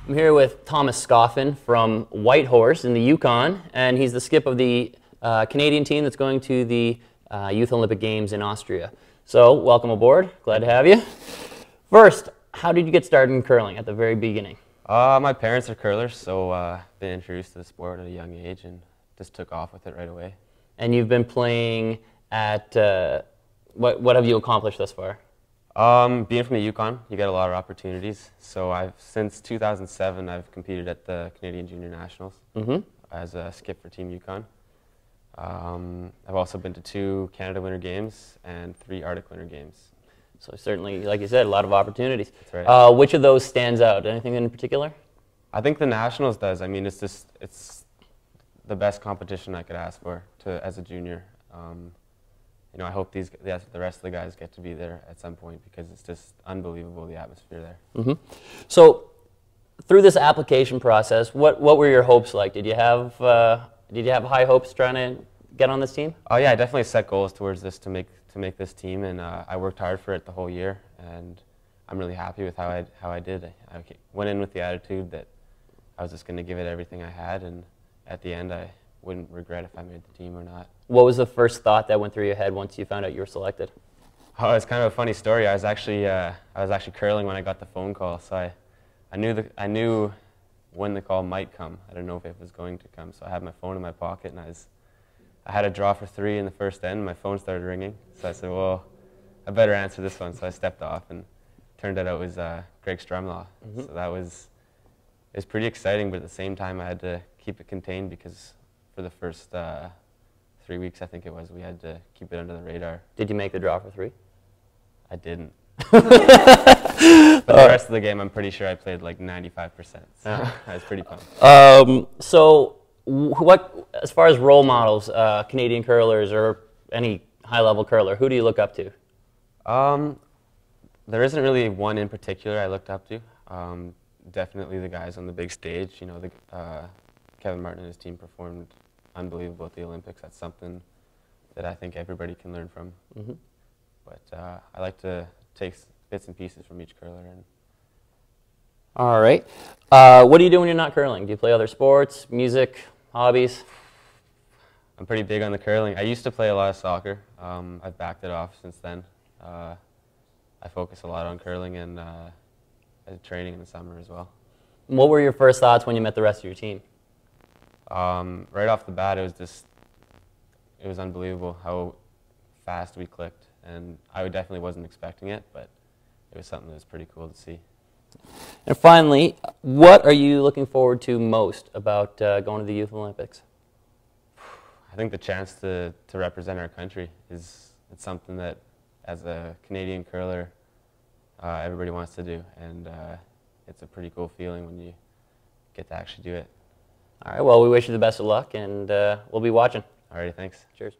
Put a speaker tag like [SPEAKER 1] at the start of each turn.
[SPEAKER 1] I'm here with Thomas Scoffin from Whitehorse in the Yukon, and he's the skip of the Canadian team that's going to the Youth Olympic Games in Austria. So, welcome aboard. Glad to have you. First, how did you get started in curling at the very beginning?
[SPEAKER 2] My parents are curlers, so been introduced to the sport at a young age and just took off with it right away.
[SPEAKER 1] And you've been playing at, what have you accomplished thus far?
[SPEAKER 2] Being from the Yukon, you get a lot of opportunities. So since 2007, I've competed at the Canadian Junior Nationals as a skip for Team Yukon. I've also been to 2 Canada Winter Games and 3 Arctic Winter Games.
[SPEAKER 1] So certainly, like you said, a lot of opportunities.
[SPEAKER 2] That's right.
[SPEAKER 1] Which of those stands out? Anything in particular?
[SPEAKER 2] I think the Nationals does. I mean, it's the best competition I could ask for as a junior. You know, I hope the rest of the guys get to be there at some point because it's just unbelievable, the atmosphere there.
[SPEAKER 1] So, through this application process, what were your hopes like? Did you have high hopes trying to get on this team?
[SPEAKER 2] Oh yeah, I definitely set goals towards this to make this team, and I worked hard for it the whole year, and I'm really happy with how I did. I went in with the attitude that I was just going to give it everything I had, and at the end I wouldn't regret if I made the team or not.
[SPEAKER 1] What was the first thought that went through your head once you found out you were selected?
[SPEAKER 2] Oh, it's kind of a funny story. I was actually curling when I got the phone call, so I knew when the call might come. I didn't know if it was going to come, so I had my phone in my pocket, and I had a draw for 3 in the first end. My phone started ringing, so I said, well, I better answer this one. So I stepped off, and turned out it was Greg Strumlaw. So it was pretty exciting, but at the same time I had to keep it contained because for the first 3 weeks, I think it was, we had to keep it under the radar.
[SPEAKER 1] Did you make the draw for 3?
[SPEAKER 2] I didn't. But the rest of the game, I'm pretty sure I played like 95%. So I was pretty pumped.
[SPEAKER 1] So, as far as role models, Canadian curlers or any high-level curler, who do you look up to?
[SPEAKER 2] There isn't really one in particular I looked up to. Definitely the guys on the big stage. You know, Kevin Martin and his team performed unbelievable at the Olympics. That's something that I think everybody can learn from. But I like to take bits and pieces from each curler.
[SPEAKER 1] All right. What do you do when you're not curling? Do you play other sports, music, hobbies?
[SPEAKER 2] I'm pretty big on the curling. I used to play a lot of soccer. I've backed it off since then. I focus a lot on curling and training in the summer as well.
[SPEAKER 1] What were your first thoughts when you met the rest of your team?
[SPEAKER 2] Right off the bat, it was unbelievable how fast we clicked, and I definitely wasn't expecting it, but it was something that was pretty cool to see.
[SPEAKER 1] And finally, what are you looking forward to most about going to the Youth Olympics?
[SPEAKER 2] I think the chance to represent our country it's something that, as a Canadian curler, everybody wants to do, and it's a pretty cool feeling when you get to actually do it.
[SPEAKER 1] All right, well, we wish you the best of luck, and we'll be watching.
[SPEAKER 2] All right, thanks.
[SPEAKER 1] Cheers.